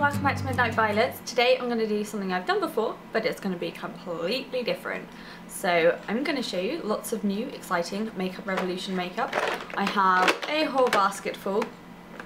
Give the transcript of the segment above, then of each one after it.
welcome back to Midnight Violets. Today I'm going to do something I've done before, but it's going to be completely different. So I'm going to show you lots of new, exciting Makeup Revolution makeup. I have a whole basket full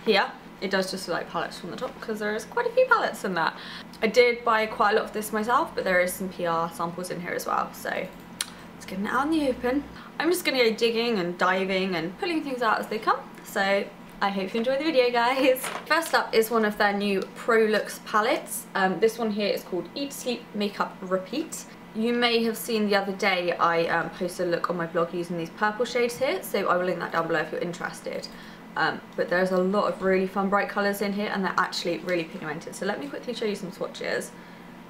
here. It does just look like palettes from the top because there is quite a few palettes in that. I did buy quite a lot of this myself, but there is some PR samples in here as well. So let's get it out in the open. I'm just going to go digging and diving and pulling things out as they come. So I hope you enjoy the video, guys. First up is one of their new Pro Looks palettes. This one here is called Eat, Sleep, Makeup, Repeat. You may have seen the other day I posted a look on my blog using these purple shades here, so I will link that down below if you're interested. But there's a lot of really fun bright colours in here and they're actually really pigmented. So let me quickly show you some swatches.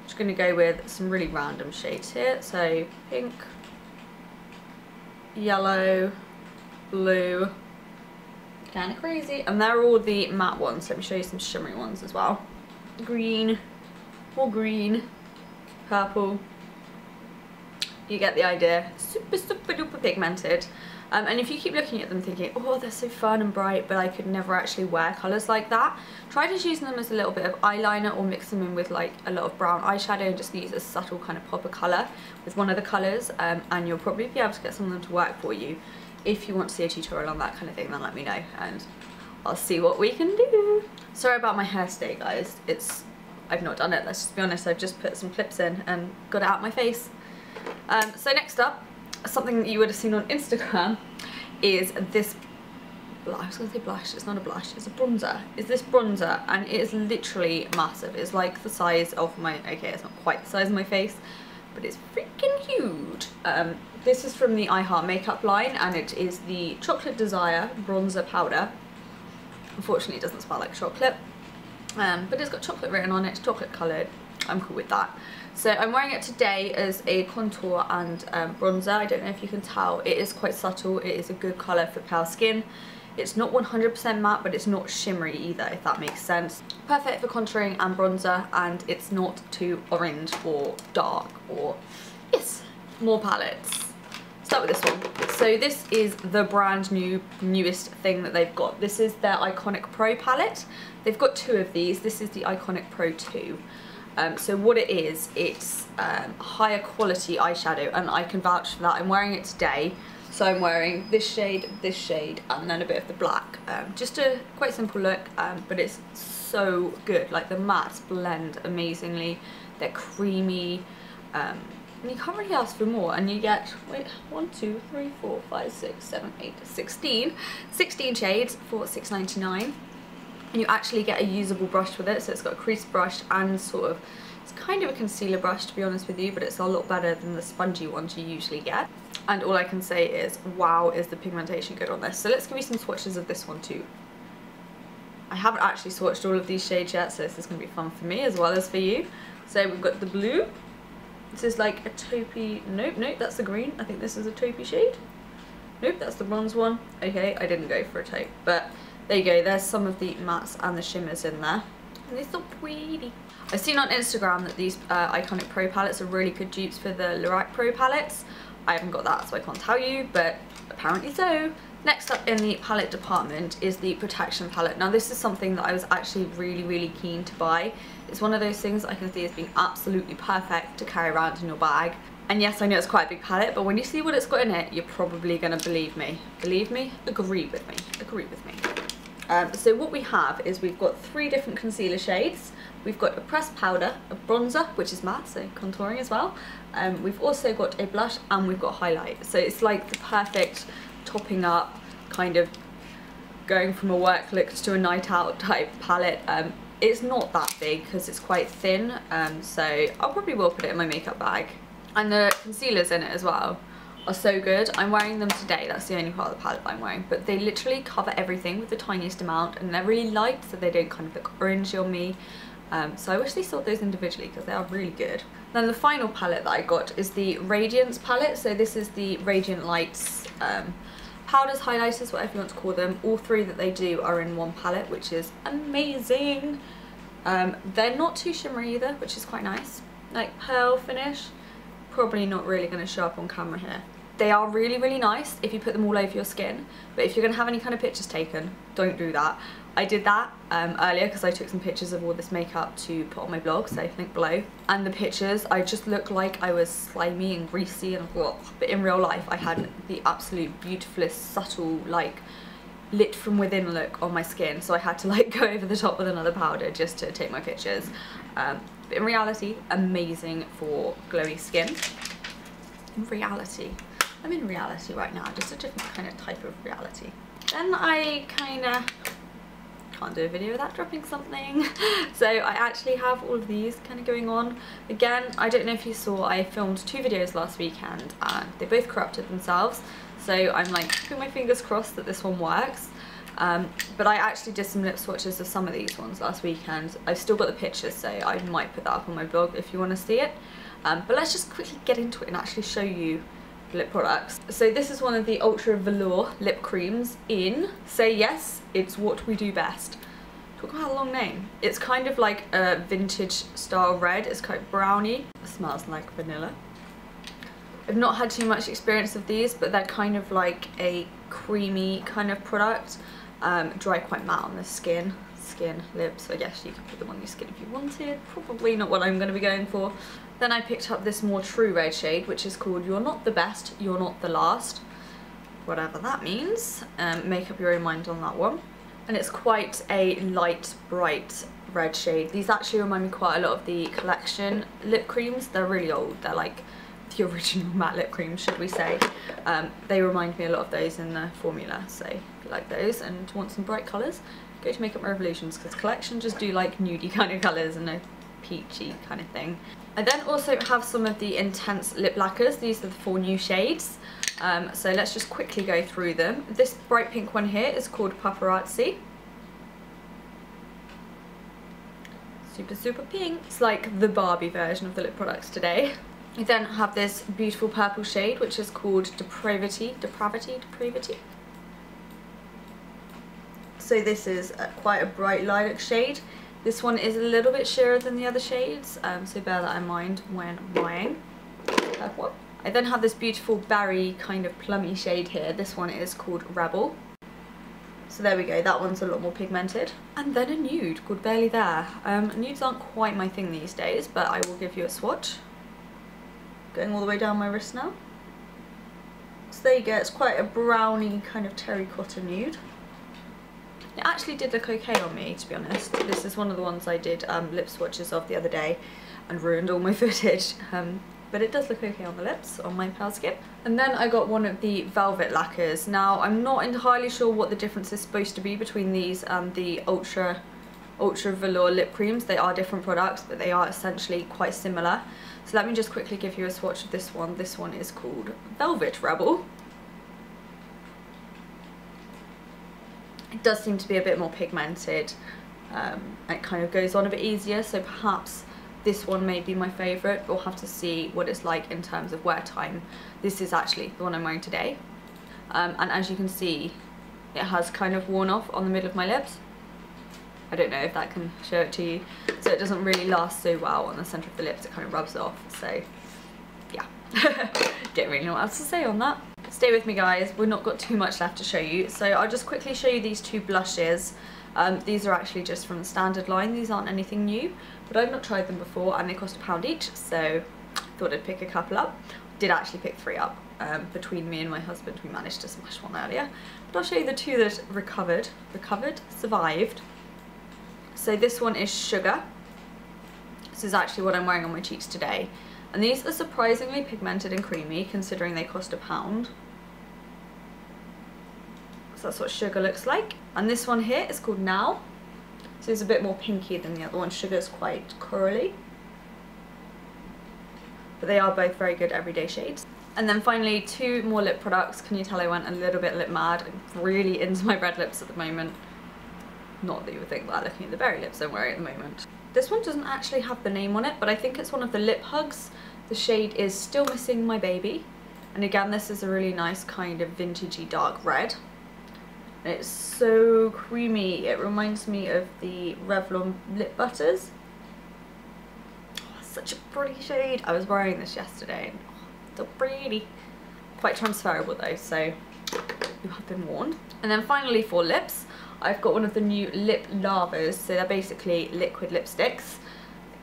I'm just going to go with some really random shades here. So pink, yellow, blue, kind of crazy, and they're all the matte ones. Let me show you some shimmery ones as well. Green, more green, purple. You get the idea. Super duper pigmented. And if you keep looking at them thinking, oh, they're so fun and bright, but I could never actually wear colours like that, try just using them as a little bit of eyeliner or mix them in with like a lot of brown eyeshadow and just use a subtle kind of pop of colour with one of the colours, and you'll probably be able to get some of them to work for you. If you want to see a tutorial on that kind of thing, then let me know and I'll see what we can do. Sorry about my hair today, guys. I've not done it, let's just be honest. I've just put some clips in and got it out my face. So next up, something that you would have seen on Instagram is this, I was going to say blush, it's not a blush, it's a bronzer. It's this bronzer and it is literally massive. It's like the size of my, okay, it's not quite the size of my face, but it's freaking huge. This is from the I Heart Makeup line and it is the Chocolate Desire Bronzer Powder. Unfortunately it doesn't smell like chocolate, but it's got chocolate written on it, it's chocolate coloured. I'm cool with that. So I'm wearing it today as a contour and bronzer. I don't know if you can tell, it is quite subtle, it is a good colour for pale skin. It's not 100% matte, but it's not shimmery either, if that makes sense. Perfect for contouring and bronzer, and it's not too orange or dark or, yes, more palettes. Start with this one. So this is the brand new, newest thing that they've got. This is their Iconic Pro palette. They've got two of these. This is the Iconic Pro 2. So what it is, it's higher quality eyeshadow, and I can vouch for that. I'm wearing it today. So I'm wearing this shade, and then a bit of the black. Just a quite simple look, but it's so good. Like the mattes blend amazingly. They're creamy. And you can't really ask for more, and you get, wait, 1, 2, 3, 4, 5, 6, 7, 8, 16 shades for $6.99. And you actually get a usable brush with it, so it's got a crease brush and sort of, it's kind of a concealer brush to be honest with you, but it's a lot better than the spongy ones you usually get. And all I can say is, wow, is the pigmentation good on this. So let's give you some swatches of this one too. I haven't actually swatched all of these shades yet, so this is going to be fun for me as well as for you. So we've got the blue. This is like a taupey, nope, that's the green. I think this is a taupey shade. Nope, that's the bronze one. Okay, I didn't go for a taupe, but there you go. There's some of the mattes and the shimmers in there. And they're so pretty. I've seen on Instagram that these Iconic Pro palettes are really good dupes for the Lacquer Pro palettes. I haven't got that, so I can't tell you, but apparently so. Next up in the palette department is the Protection palette. Now this is something that I was actually really keen to buy. It's one of those things I can see as being absolutely perfect to carry around in your bag. And yes, I know it's quite a big palette, but when you see what it's got in it, you're probably going to believe me. Believe me? Agree with me. Agree with me. So what we have is we've got 3 different concealer shades. We've got a pressed powder, a bronzer, which is matte, so contouring as well. We've also got a blush and we've got highlight. So it's like the perfect topping up, kind of going from a work look to a night out type palette. It's not that big because it's quite thin, so I'll probably will put it in my makeup bag. And the concealers in it as well are so good. I'm wearing them today, that's the only part of the palette that I'm wearing, but they literally cover everything with the tiniest amount, and they're really light so they don't kind of look orangey on me. So I wish they sold those individually because they are really good. Then the final palette that I got is the Radiance palette. So this is the Radiant Lights powders, highlighters, whatever you want to call them. All 3 that they do are in one palette, which is amazing. They're not too shimmery either, which is quite nice. Like pearl finish. Probably not really going to show up on camera here. They are really, really nice if you put them all over your skin, but if you're going to have any kind of pictures taken, don't do that. I did that earlier because I took some pictures of all this makeup to put on my blog, so link below. And the pictures, I just looked like I was slimy and greasy and ugh. But in real life, I had the absolute beautifulest, subtle, like, lit from within look on my skin, so I had to like go over the top with another powder just to take my pictures. But in reality, amazing for glowy skin. In reality. I'm in reality right now, just a different kind of type of reality. Then I kind of can't do a video without dropping something. So I actually have all of these kind of going on. Again, I don't know if you saw, I filmed 2 videos last weekend and they both corrupted themselves. So I'm like keeping my fingers crossed that this one works. But I actually did some lip swatches of some of these ones last weekend. I've still got the pictures, so I might put that up on my blog if you want to see it. But let's just quickly get into it and actually show you lip products. So this is one of the Ultra Velour lip creams in Say Yes, It's What We Do Best. Talk about a long name. It's kind of like a vintage style red. It's quite browny. It smells like vanilla. I've not had too much experience of these, but they're kind of like a creamy kind of product. Dry quite matte on the skin, lips. So I guess you could put them on your skin if you wanted. Probably not what I'm going to be going for. Then I picked up this more true red shade, which is called You're Not the Best, You're Not the Last. Whatever that means. Make up your own mind on that one. And it's quite a light, bright red shade. These actually remind me quite a lot of the Collection lip creams. They're really old. They're like the original matte lip creams, should we say. They remind me a lot of those in the formula. So if you like those and want some bright colours, go to Makeup Revolutions, because Collection just do like nudie kind of colours and a peachy kind of thing. I then also have some of the Intense lip lacquers. These are the 4 new shades. So let's just quickly go through them. This bright pink one here is called Paparazzi. Super, super pink. It's like the Barbie version of the lip products today. I then have this beautiful purple shade, which is called Depravity. So this is quite a bright lilac shade. This one is a little bit sheerer than the other shades, so bear that in mind when buying. I then have this beautiful berry kind of plummy shade here. This one is called Rebel. So there we go, that one's a lot more pigmented. And then a nude called Barely There. Nudes aren't quite my thing these days, but I will give you a swatch. Going all the way down my wrist now. So there you go, it's quite a browny kind of terracotta nude. It actually did look okay on me, to be honest. This is one of the ones I did lip swatches of the other day and ruined all my footage. But it does look okay on the lips, on my pale skin. And then I got one of the Velvet lacquers. Now, I'm not entirely sure what the difference is supposed to be between these and the Ultra Velour lip creams. They are different products, but they are essentially quite similar. So let me just quickly give you a swatch of this one. This one is called Velvet Rebel. It does seem to be a bit more pigmented. It kind of goes on a bit easier, so perhaps this one may be my favourite. We'll have to see what it's like in terms of wear time. This is actually the one I'm wearing today. And as you can see, it has kind of worn off on the middle of my lips. I don't know if that can show it to you. So it doesn't really last so well on the centre of the lips, it kind of rubs off. So yeah, don't really know what else to say on that. Stay with me guys, we've not got too much left to show you. So I'll just quickly show you these 2 blushes. These are actually just from the standard line, these aren't anything new, but I've not tried them before and they cost £1 each, so thought I'd pick a couple up. Did actually pick 3 up. Between me and my husband we managed to smash one earlier. But I'll show you the 2 that survived. So this one is Sugar. This is actually what I'm wearing on my cheeks today. And these are surprisingly pigmented and creamy considering they cost £1. So that's what Sugar looks like. And this one here is called Now. So it's a bit more pinky than the other one. Sugar's quite corally. But they are both very good everyday shades. And then finally 2 more lip products. Can you tell I went a little bit lip mad? I'm really into my red lips at the moment. Not that you would think that looking at the berry lips I'm wearing at the moment. This one doesn't actually have the name on it, but I think it's one of the lip hugs. The shade is Still Missing My Baby. And again, this is a really nice kind of vintagey dark red. And it's so creamy. It reminds me of the Revlon lip butters. Oh, such a pretty shade. I was wearing this yesterday. Oh, so pretty. Quite transferable though, so you have been warned. And then finally for lips, I've got one of the new lip lavas. So they're basically liquid lipsticks.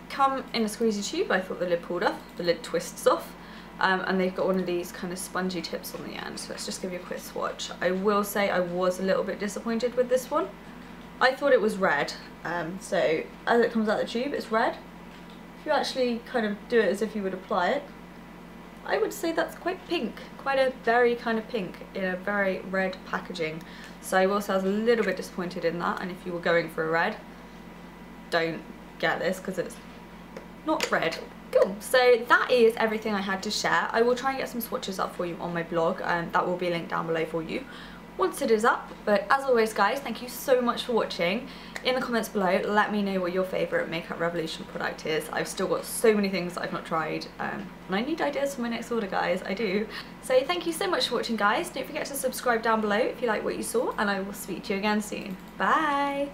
Come in a squeezy tube. I thought the lid pulled off, the lid twists off. And they've got one of these kind of spongy tips on the end. So let's just give you a quick swatch. I will say I was a little bit disappointed with this one. I thought it was red. So as it comes out the tube, it's red. If you actually kind of do it as if you would apply it, I would say that's quite pink, quite a very kind of pink in a very red packaging. So I will say I was a little bit disappointed in that, and if you were going for a red, don't get this because it's not red. Cool, so that is everything I had to share. I will try and get some swatches up for you on my blog, and that will be linked down below for you once it is up. But as always guys, thank you so much for watching. In the comments below, let me know what your favourite Makeup Revolution product is. I've still got so many things that I've not tried, and I need ideas for my next order, guys, I do. So thank you so much for watching guys. Don't forget to subscribe down below if you like what you saw, and I will speak to you again soon. Bye!